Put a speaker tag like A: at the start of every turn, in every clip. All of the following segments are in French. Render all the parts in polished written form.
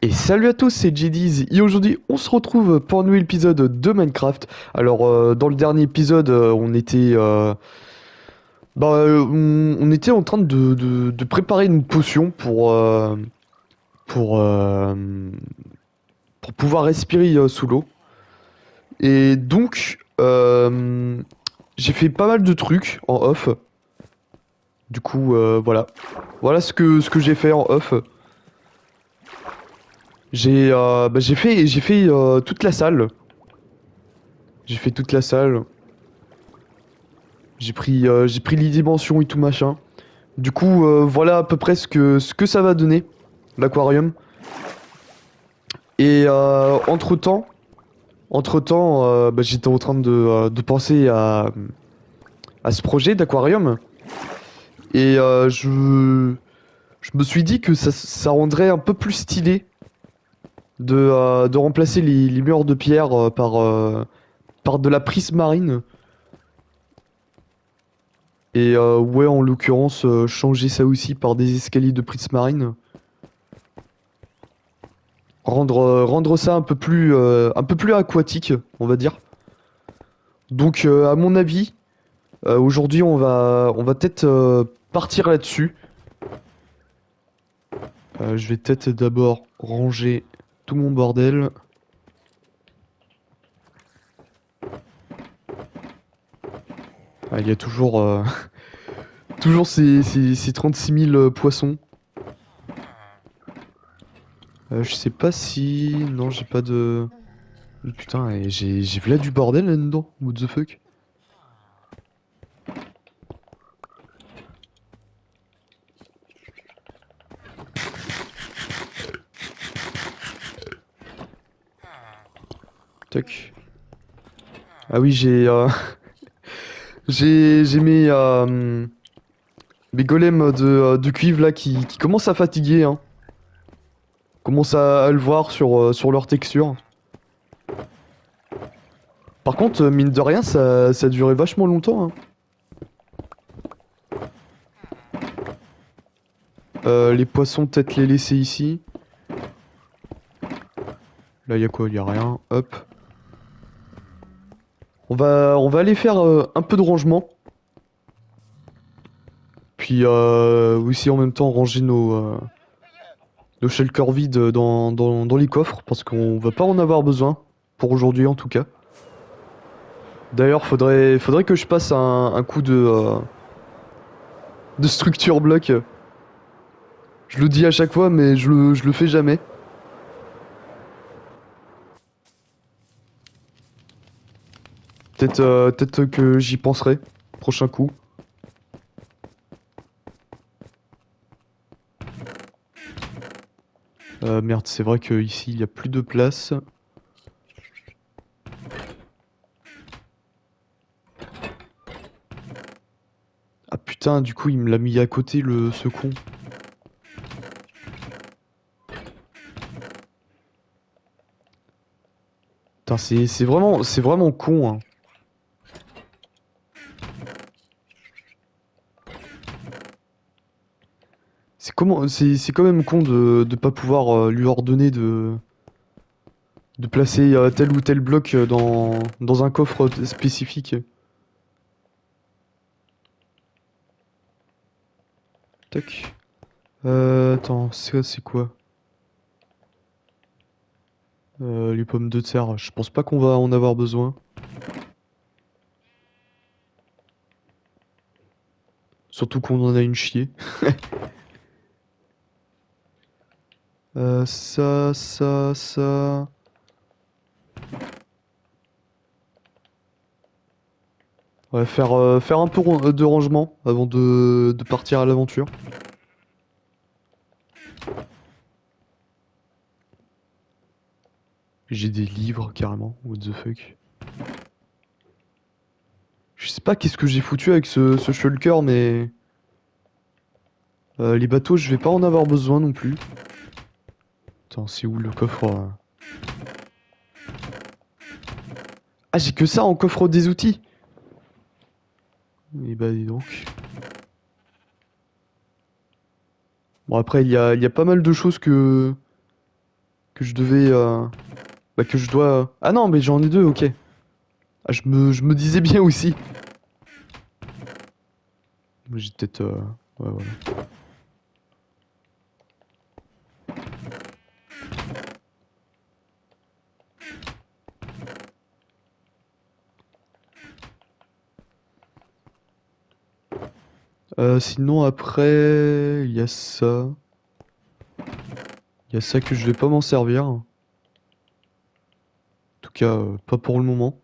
A: Et salut à tous, c'est JD's et aujourd'hui on se retrouve pour un nouvel épisode de Minecraft. Alors dans le dernier épisode on était en train de préparer une potion pour, euh, pour pouvoir respirer sous l'eau. Et donc j'ai fait pas mal de trucs en off. Du coup voilà. Voilà ce que j'ai fait en off. J'ai fait toute la salle. J'ai fait toute la salle. J'ai pris les dimensions et tout machin. Du coup, voilà à peu près ce que ça va donner, l'aquarium. Et entre-temps, j'étais en train de penser à ce projet d'aquarium. Et je me suis dit que ça rendrait un peu plus stylé de remplacer les murs de pierre par de la prismarine. Et ouais, en l'occurrence, changer ça aussi par des escaliers de prismarine. Rendre ça un peu plus aquatique, on va dire. Donc, à mon avis, aujourd'hui, on va peut-être partir là-dessus. Je vais peut-être d'abord ranger tout mon bordel. Ah, il y a toujours, toujours ces 36 000 poissons. Je sais pas si... Non, j'ai pas de... Putain, et j'ai vu là du bordel là-dedans. What the fuck? Tac. Ah oui, j'ai mes golems de cuivre là qui commencent à fatiguer, hein. Commence à le voir sur leur texture. Par contre, mine de rien, ça a duré vachement longtemps, hein. Les poissons, peut-être les laisser ici. Là, y a quoi? Y a rien. Hop. On va aller faire un peu de rangement. Puis aussi en même temps ranger nos shulkers vides dans les coffres. Parce qu'on va pas en avoir besoin. Pour aujourd'hui en tout cas. D'ailleurs, faudrait que je passe un coup de structure bloc. Je le dis à chaque fois, mais je le fais jamais. Peut-être que j'y penserai. Prochain coup. Merde, c'est vrai qu'ici, il n'y a plus de place. Ah putain, du coup, il me l'a mis à côté, ce con. Putain, c'est vraiment con, hein. C'est quand même con de pas pouvoir lui ordonner de placer tel ou tel bloc dans un coffre spécifique. Tac. Attends, c'est quoi? Les pommes de terre, je pense pas qu'on va en avoir besoin. Surtout qu'on en a une chier. Ça. Ouais, faire un peu de rangement avant de partir à l'aventure. J'ai des livres carrément, what the fuck. Je sais pas qu'est-ce que j'ai foutu avec ce shulker, mais les bateaux, je vais pas en avoir besoin non plus. Attends, c'est où le coffre Ah, j'ai que ça en coffre des outils. Et bah dis donc. Bon après, il y a pas mal de choses que je devais... Bah que je dois... Ah non, mais j'en ai deux, ok. Ah, je me disais bien aussi. J'ai peut-être... Ouais, voilà. Sinon après, il y a ça. Il y a ça que je vais pas m'en servir. En tout cas, pas pour le moment.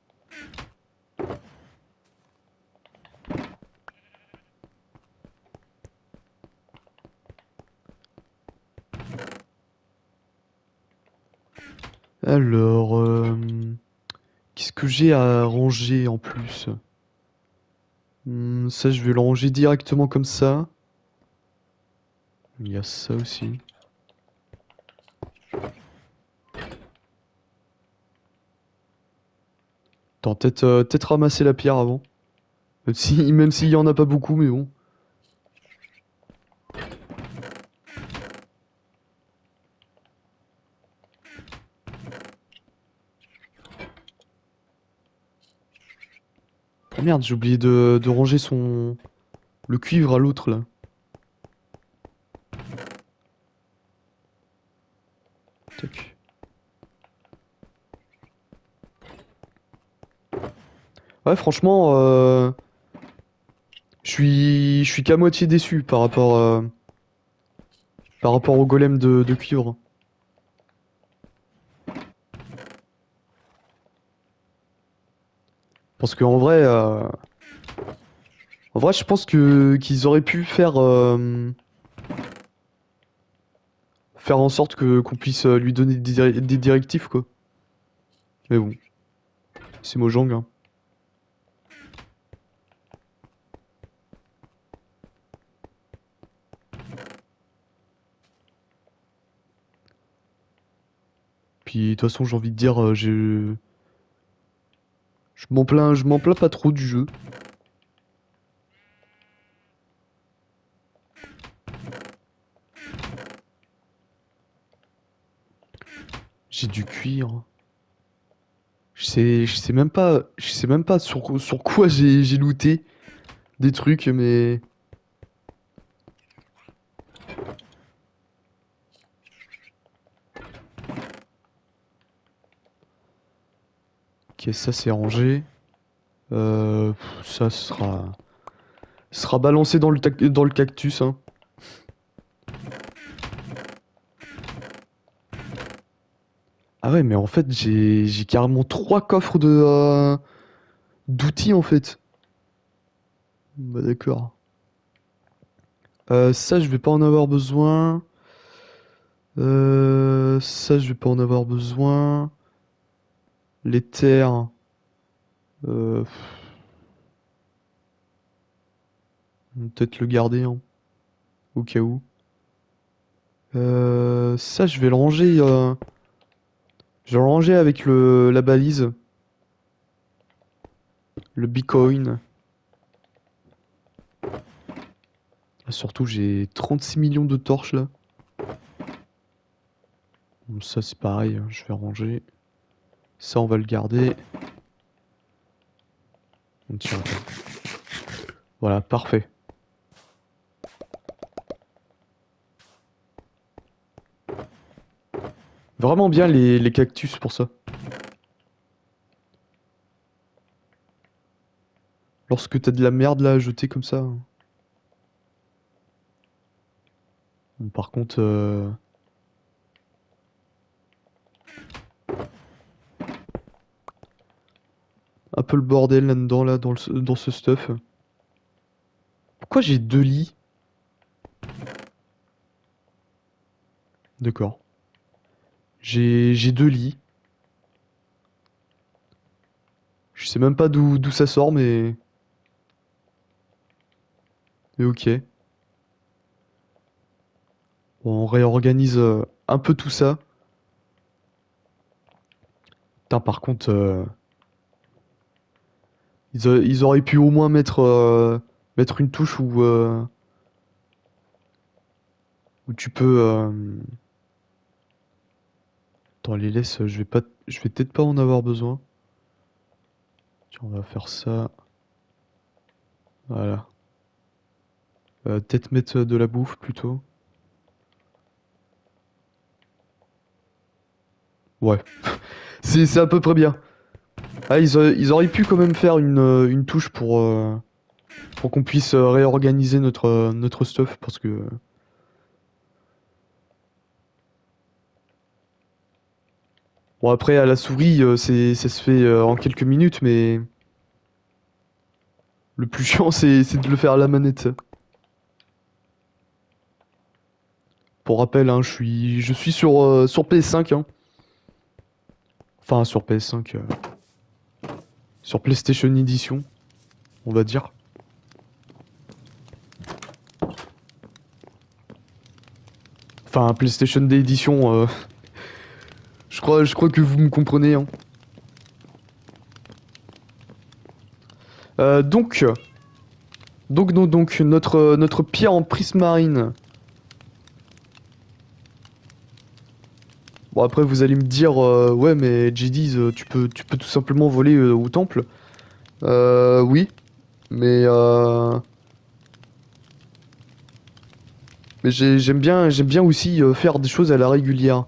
A: Alors, qu'est-ce que j'ai à ranger en plus? Ça, je vais le ranger directement comme ça. Il y a ça aussi. Attends, peut-être ramasser la pierre avant. Même s'il y en a pas beaucoup, mais bon. Ah merde, j'ai oublié de ranger le cuivre à l'autre là. Tac. Ouais, franchement, je suis qu'à moitié déçu par rapport au golem de cuivre. Parce qu'en vrai, je pense que qu'ils auraient pu faire en sorte que qu'on puisse lui donner des directives quoi. Mais bon, c'est Mojang, hein. Puis de toute façon, j'ai envie de dire, je m'en plains pas trop du jeu. J'ai du cuir. Je sais même pas sur quoi j'ai looté des trucs, mais ok, ça c'est rangé. Ça sera balancé dans le cactus, hein. Ah ouais, mais en fait, j'ai carrément trois coffres d'outils en fait. Bah d'accord. Ça, je vais pas en avoir besoin. Ça, je vais pas en avoir besoin. Les terres, euh, peut-être le garder, hein, au cas où. Ça, je vais le ranger. Je vais le ranger avec la balise, le Bitcoin. Ah, surtout, j'ai 36 millions de torches là. Bon, ça, c'est pareil, hein, je vais ranger. Ça, on va le garder. Tiens, attends. Voilà, parfait. Vraiment bien les cactus pour ça. Lorsque t'as de la merde là à jeter comme ça, hein. Bon, par contre, un peu le bordel là-dedans, là, dans ce stuff. Pourquoi j'ai deux lits? D'accord. J'ai deux lits. Je sais même pas d'où ça sort, mais ok. Bon, on réorganise un peu tout ça. Putain, par contre, ils auraient pu au moins mettre une touche où tu peux, Attends, les laisse, je vais peut-être pas en avoir besoin. Tiens, on va faire ça. Voilà. Peut-être mettre de la bouffe plutôt. Ouais, c'est à peu près bien. Ah, ils auraient pu quand même faire une touche pour qu'on puisse réorganiser notre stuff parce que... Bon, après, à la souris, ça se fait en quelques minutes, mais le plus chiant, c'est de le faire à la manette. Pour rappel, hein, je suis sur PS5, hein. Enfin, sur PS5, sur PlayStation Edition, on va dire. Enfin, PlayStation d'édition, je crois que vous me comprenez, hein. Euh, donc, notre pierre en prismarine. Bon, après, vous allez me dire, ouais, mais JD's, tu peux tout simplement voler au temple. Oui, mais, mais j'aime bien aussi faire des choses à la régulière.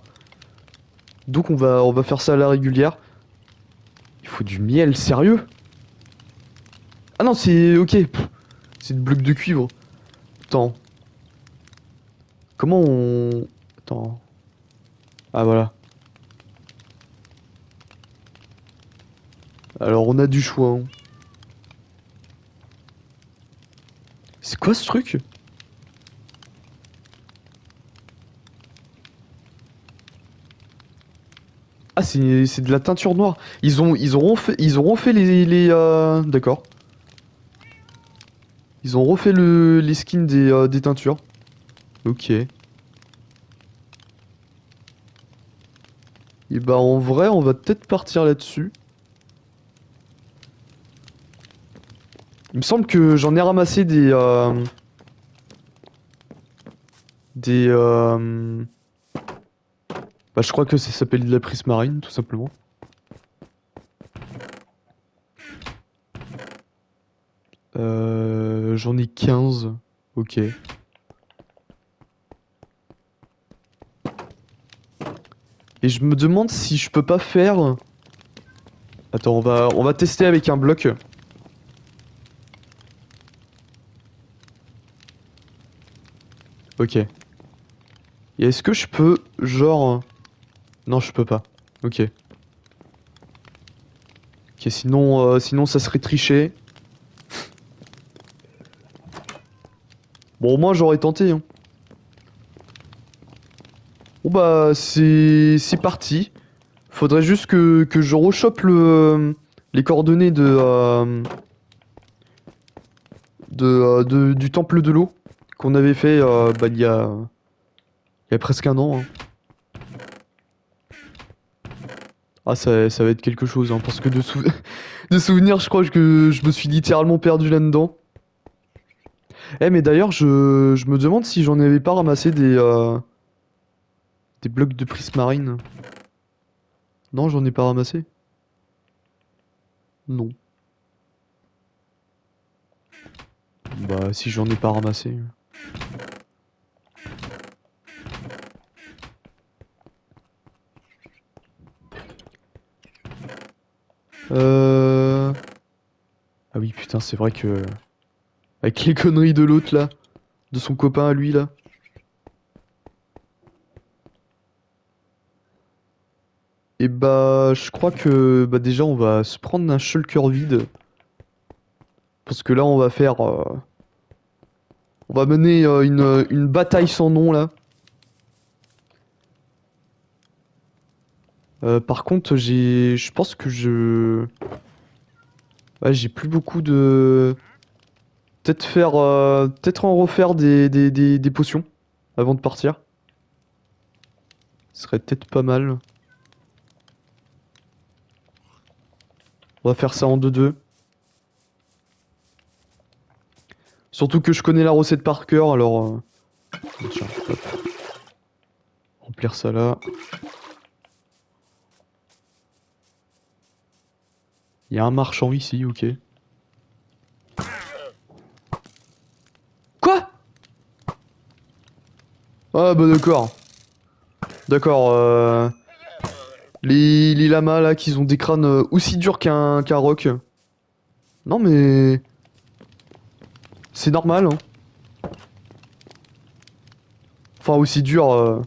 A: Donc, on va faire ça à la régulière. Il faut du miel, sérieux? Ah non, c'est ok. Pff, c'est de blocs de cuivre. Attends, comment on... Attends. Ah, voilà. Alors, on a du choix, hein. C'est quoi ce truc? Ah, c'est de la teinture noire. Ils ont refait d'accord. Ils ont refait les skins des teintures. Ok. Et bah en vrai, on va peut-être partir là-dessus. Il me semble que j'en ai ramassé des bah je crois que ça s'appelle de la prismarine, tout simplement. J'en ai 15. Ok. Et je me demande si je peux pas faire... Attends, on va tester avec un bloc. Ok. Et est-ce que je peux, genre... Non, je peux pas. Ok. Ok, sinon ça serait triché. Bon, au moins j'aurais tenté, hein. Bon bah, c'est parti. Faudrait juste que je rechoppe les coordonnées du temple de l'eau qu'on avait fait bah, il y a presque un an, hein. Ah, ça va être quelque chose, hein, parce que de souvenirs, je crois que je me suis littéralement perdu là-dedans. Eh, mais d'ailleurs, je me demande si j'en avais pas ramassé des blocs de prismarine. Non, j'en ai pas ramassé. Non. Bah, si j'en ai pas ramassé. Euh... Ah oui, putain, c'est vrai que... Avec les conneries de l'autre, là. De son copain à lui, là. Et bah, je crois que... Bah déjà, on va se prendre un shulker vide. Parce que là, on va faire... On va mener une bataille sans nom, là. Par contre, je pense que je... Ouais, j'ai plus beaucoup de... Peut-être faire... Peut-être en refaire des potions. Avant de partir. Ce serait peut-être pas mal. On va faire ça en 2-2. Surtout que je connais la recette par cœur, alors... Tiens, hop. Remplir ça là. Il y a un marchand ici, ok. Quoi? Ah bah d'accord. D'accord, les lamas là qui ont des crânes aussi durs qu'un roc. Non mais c'est normal, hein. Enfin aussi dur,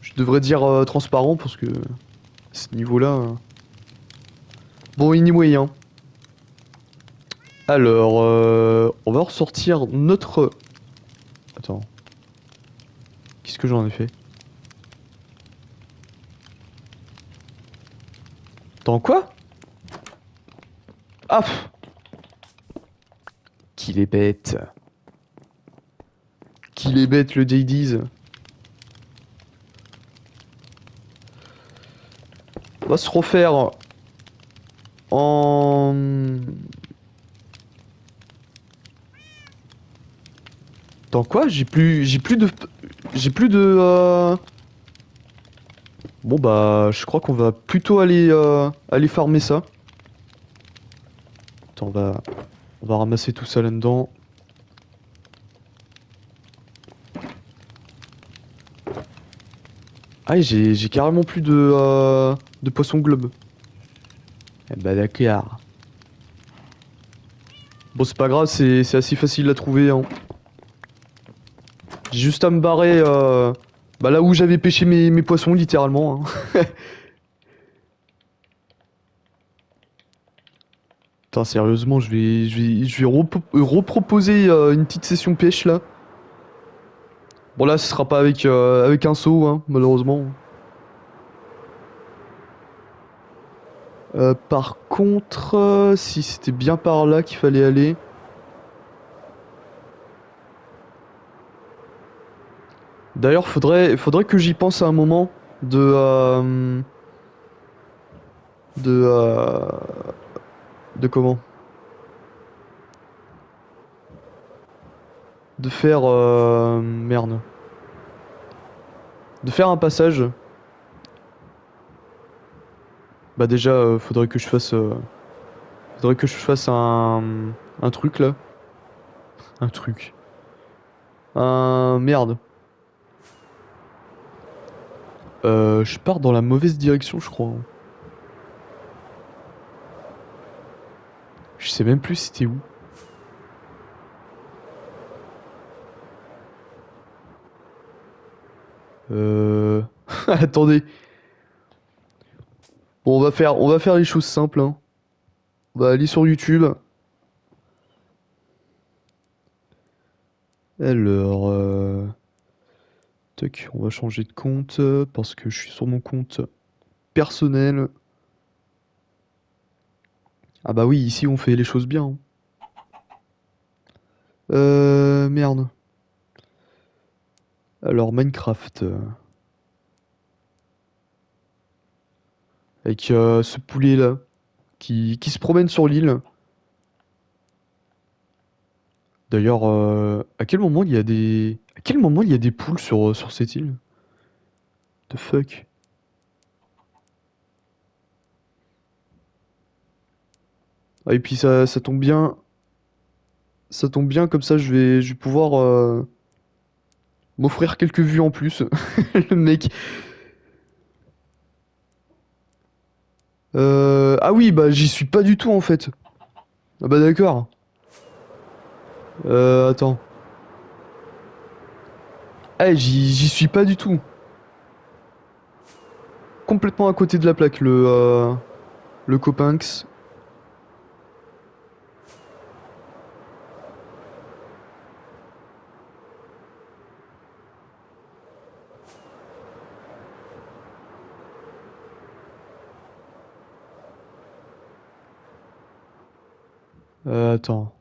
A: je devrais dire transparent parce que à ce niveau-là... Bon, anyway, hein. Alors, on va ressortir notre... Attends, qu'est-ce que j'en ai fait? Attends, quoi? Ah, pff, qu'il est bête. Qu'il est bête, le JD's. On va se refaire en... Attends, quoi? J'ai plus de... Bon, bah, je crois qu'on va plutôt aller farmer ça. Attends, on va ramasser tout ça là-dedans. Ah, j'ai carrément plus de poisson globe. Eh bah, d'accord. Bon, c'est pas grave, c'est assez facile à trouver, hein. J'ai juste à me barrer bah, là où j'avais pêché mes poissons, littéralement, hein. Putain, sérieusement, je vais reproposer une petite session pêche là. Bon, là, ce sera pas avec un seau, hein, malheureusement. Par contre, si c'était bien par là qu'il fallait aller. D'ailleurs, faudrait que j'y pense à un moment de, de comment? De faire, merde. De faire un passage. Bah déjà, faudrait que je fasse un truc là. Un truc. Un merde. Je pars dans la mauvaise direction, je crois, hein. Je sais même plus c'était où. Euh... Attendez. Bon, on va faire les choses simples, hein. On va aller sur YouTube. Alors, tac, on va changer de compte parce que je suis sur mon compte personnel. Ah bah oui, ici on fait les choses bien, hein. Merde. Alors, Minecraft. Avec ce poulet là qui se promène sur l'île. D'ailleurs, à quel moment il y a à quel moment il y a des poules sur cette île? The fuck? Ah, et puis ça tombe bien comme ça je vais pouvoir m'offrir quelques vues en plus. Le mec. Ah oui, bah j'y suis pas du tout en fait. Ah bah d'accord. Attends. Ah, j'y suis pas du tout. Complètement à côté de la plaque, le Copenx. Attends.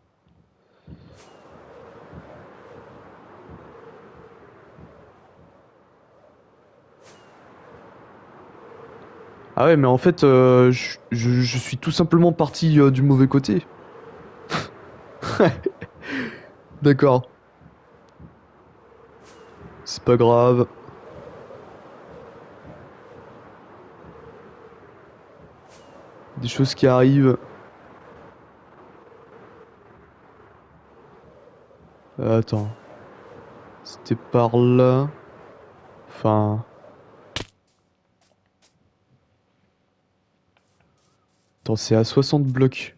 A: Ah ouais, mais en fait, je suis tout simplement parti du mauvais côté. D'accord. C'est pas grave. des choses qui arrivent. Attends. C'était par là. Enfin... Attends, c'est à 60 blocs.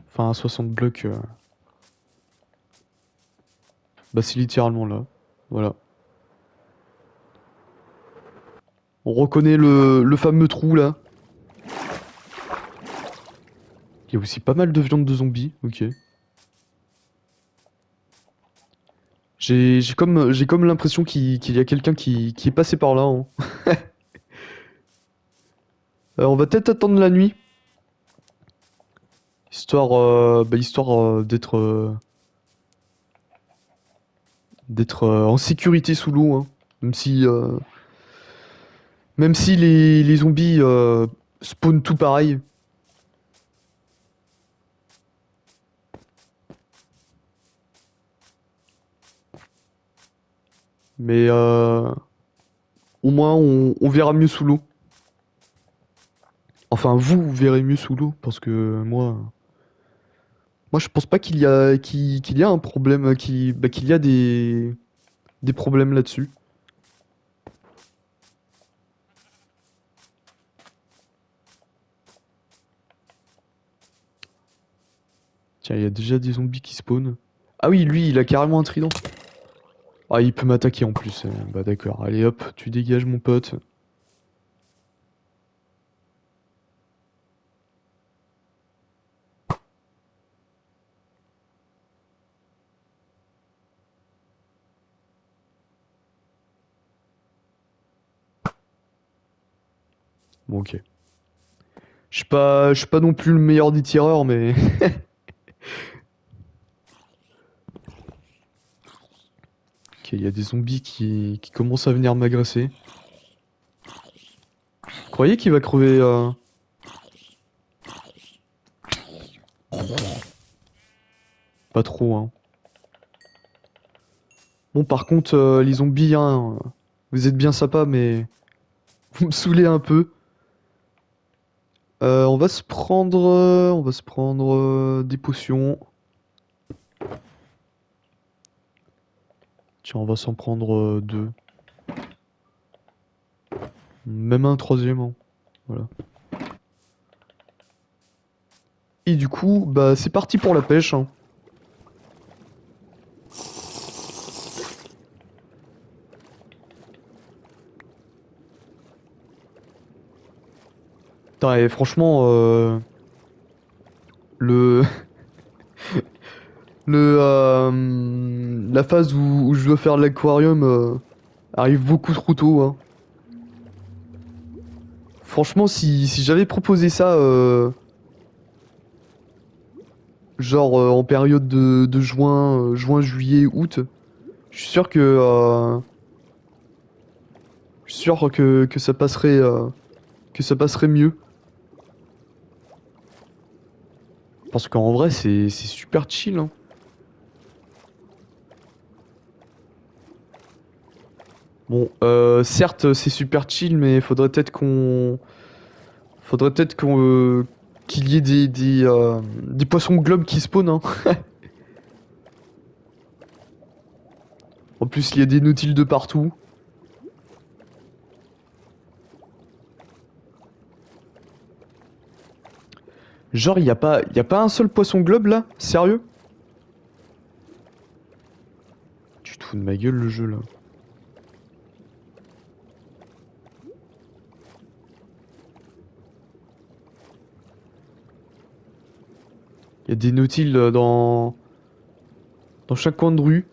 A: Enfin, à 60 blocs... Bah, c'est littéralement là. Voilà. On reconnaît le fameux trou, là. Il y a aussi pas mal de viande de zombies. Ok. J'ai comme l'impression qu'il y a quelqu'un qui est passé par là, hein. On va peut-être attendre la nuit. Histoire d'être en sécurité sous l'eau, hein. Même si, euh, même si les zombies spawnent tout pareil. Mais au moins on verra mieux sous l'eau. Enfin, vous verrez mieux sous l'eau, parce que moi je pense pas qu'il y a un problème, qu'il y a des problèmes là-dessus. Tiens, il y a déjà des zombies qui spawnent. Ah oui, lui, il a carrément un trident. Ah, il peut m'attaquer en plus. Bah d'accord, allez hop, tu dégages mon pote. Bon, ok. Je suis pas non plus le meilleur des tireurs, mais... Ok, il y a des zombies qui commencent à venir m'agresser. Vous croyez qu'il va crever Pas trop, hein. Bon, par contre, les zombies, hein, vous êtes bien sympas, mais vous me saoulez un peu. On va se prendre des potions. Tiens, on va s'en prendre deux. Même un troisième, hein. Voilà. Et du coup, bah c'est parti pour la pêche, hein. Putain, et franchement, le la phase où je dois faire l'aquarium arrive beaucoup trop tôt, hein. Franchement, si j'avais proposé ça, genre en période de juin, juillet, août, je suis sûr que que ça passerait mieux. Parce qu'en vrai, c'est super chill, hein. Bon, certes, c'est super chill, mais faudrait peut-être qu'il y ait des poissons globes qui spawnent, hein. En plus, il y a des nautiles de partout. Genre, il y a pas un seul poisson globe là? Sérieux? Tu te fous de ma gueule le jeu là. Il y a des nautiles dans chaque coin de rue,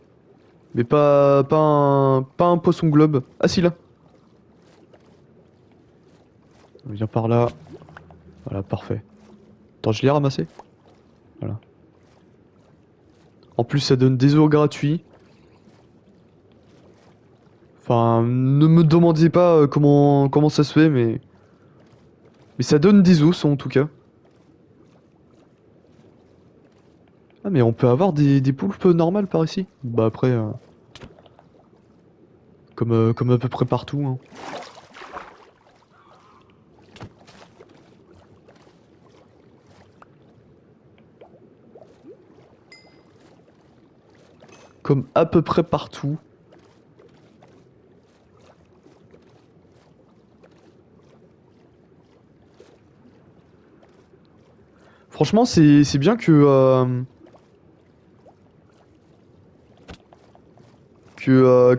A: mais pas un poisson globe. Ah si là. Viens par là. Voilà, parfait. Attends, je l'ai ramassé. Voilà. En plus, ça donne des œufs gratuits. Enfin, ne me demandez pas comment ça se fait, mais ça donne des os en tout cas. Ah, mais on peut avoir des poulpes normales par ici. Bah après, comme à peu près partout, hein. comme à peu près partout. Franchement, c'est bien que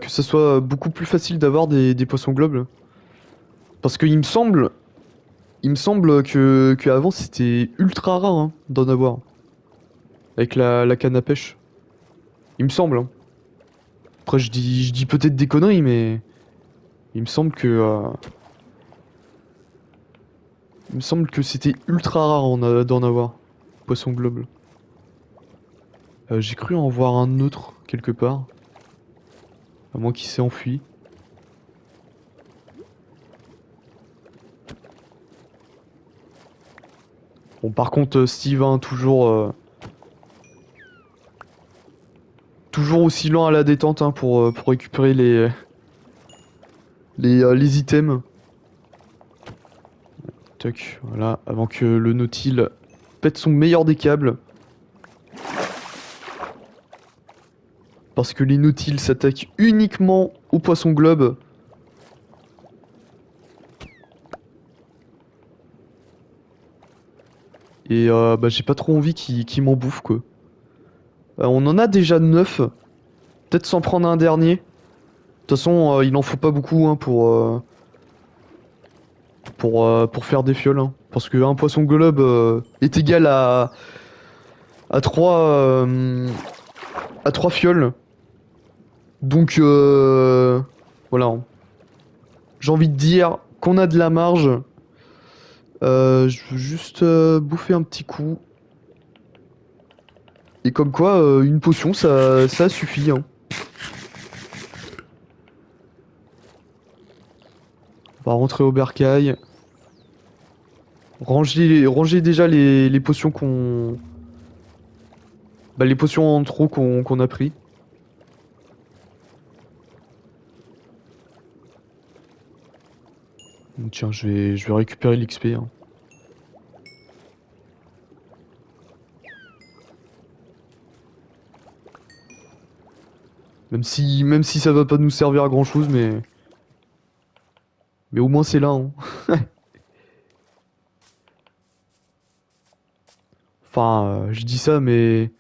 A: ça soit beaucoup plus facile d'avoir des poissons globes. Parce qu'il me semble, que avant c'était ultra rare hein, d'en avoir. Avec la canne à pêche. Il me semble. Hein. Après, je dis peut-être des conneries, mais il me semble il me semble que c'était ultra rare d'en avoir. Poisson globe. J'ai cru en voir un autre quelque part. À moins qu'il s'est enfui. Bon, par contre, Steve, hein, toujours aussi lent à la détente hein, pour récupérer les items. Toc, voilà, avant que le Nautile pète son meilleur des câbles. Parce que les Nautiles s'attaquent uniquement aux poissons globes. Et bah, j'ai pas trop envie qu'ils m'en bouffent quoi. On en a déjà 9. Peut-être s'en prendre un dernier. De toute façon, il en faut pas beaucoup hein, pour faire des fioles. Hein. Parce qu'un poisson globe est égal à 3 à 3 fioles. Donc voilà. Hein. J'ai envie de dire qu'on a de la marge. Je veux juste bouffer un petit coup. Et comme quoi, une potion, ça suffit. Hein. On va rentrer au bercail. Ranger déjà les potions qu'on... Bah, les potions en trop qu'on a pris. Tiens, je vais récupérer l'XP. Hein. Même si ça va pas nous servir à grand chose, mais au moins c'est là. Hein. Enfin, je dis ça, mais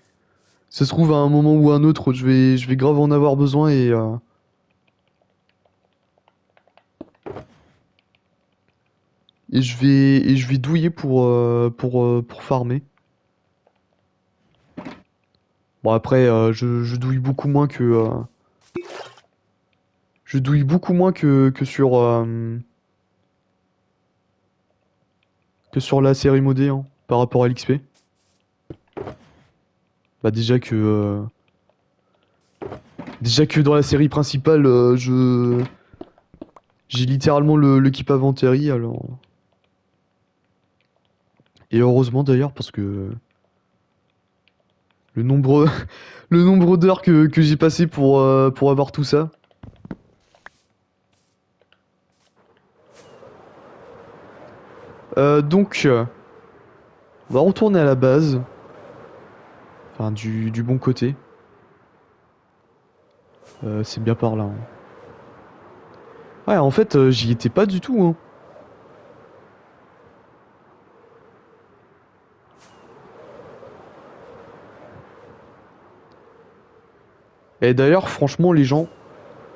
A: ça se trouve à un moment ou à un autre, je vais grave en avoir besoin et je vais douiller pour farmer. Bon après, je douille beaucoup moins je douille beaucoup moins que sur la série modée hein, par rapport à l'XP. Bah déjà que dans la série principale, j'ai littéralement le keep inventory alors. Et heureusement d'ailleurs parce que le nombre le nombre d'heures que j'ai passé pour avoir tout ça. Donc on va retourner à la base. Enfin du bon côté. C'est bien par là. Hein. Ouais en fait j'y étais pas du tout hein. Et d'ailleurs franchement les gens,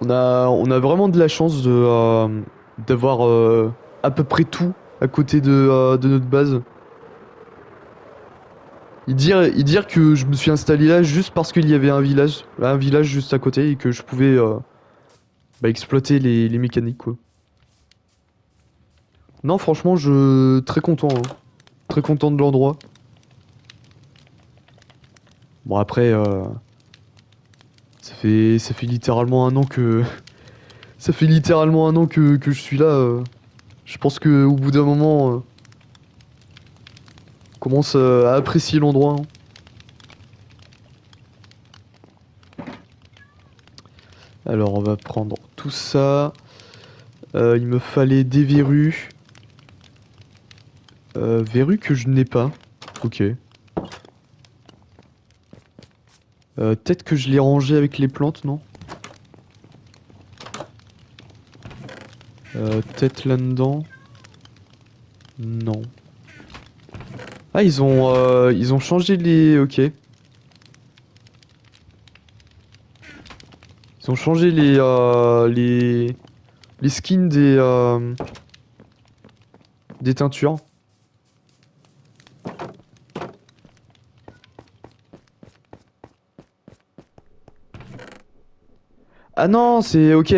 A: on a vraiment de la chance d'avoir à peu près tout à côté de notre base. Il dire que je me suis installé là juste parce qu'il y avait un village juste à côté et que je pouvais bah, exploiter les mécaniques quoi. Non franchement je très content, hein. Très content de l'endroit. Bon après ça fait littéralement un an que ça fait littéralement un an que je suis là. Je pense que au bout d'un moment on commence à apprécier l'endroit. Hein. Alors on va prendre tout ça. Il me fallait des verrues. Verrues que je n'ai pas. Ok. Peut-être que je l'ai rangé avec les plantes, non? Peut-être là-dedans. Non. Ah, ils ont changé les... Ok. Ils ont changé les skins des teintures. Ah non, c'est ok.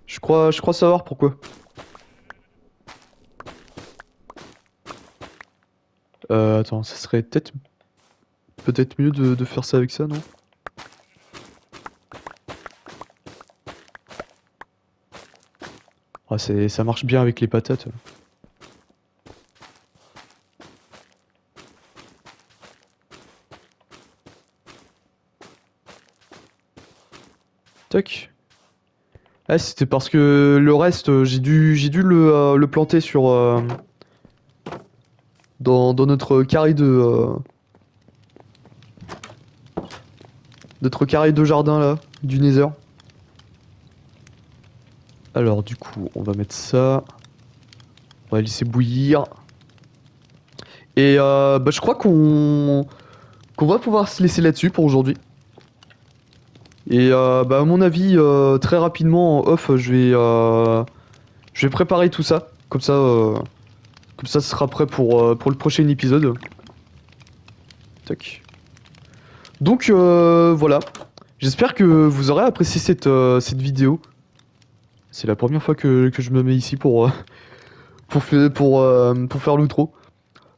A: Je crois savoir pourquoi. Attends, ça serait peut-être mieux de faire ça avec ça, non? Ah, ça marche bien avec les patates. Tac. Ah, c'était parce que le reste, j'ai dû le planter sur dans notre carré de jardin là, du Nether. Alors du coup, on va mettre ça, on va laisser bouillir. Et bah, je crois qu'on va pouvoir se laisser là-dessus pour aujourd'hui. Et bah, à mon avis, très rapidement en off, je vais préparer tout ça. Comme ça, ce sera prêt pour le prochain épisode. Tac. Donc voilà. J'espère que vous aurez apprécié cette vidéo. C'est la première fois que je me mets ici pour faire l'outro.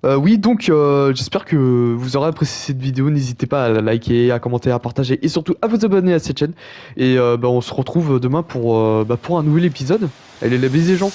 A: Oui, donc j'espère que vous aurez apprécié cette vidéo. N'hésitez pas à la liker, à commenter, à partager et surtout à vous abonner à cette chaîne. Et bah, on se retrouve demain pour un nouvel épisode. Allez, la bise les gens.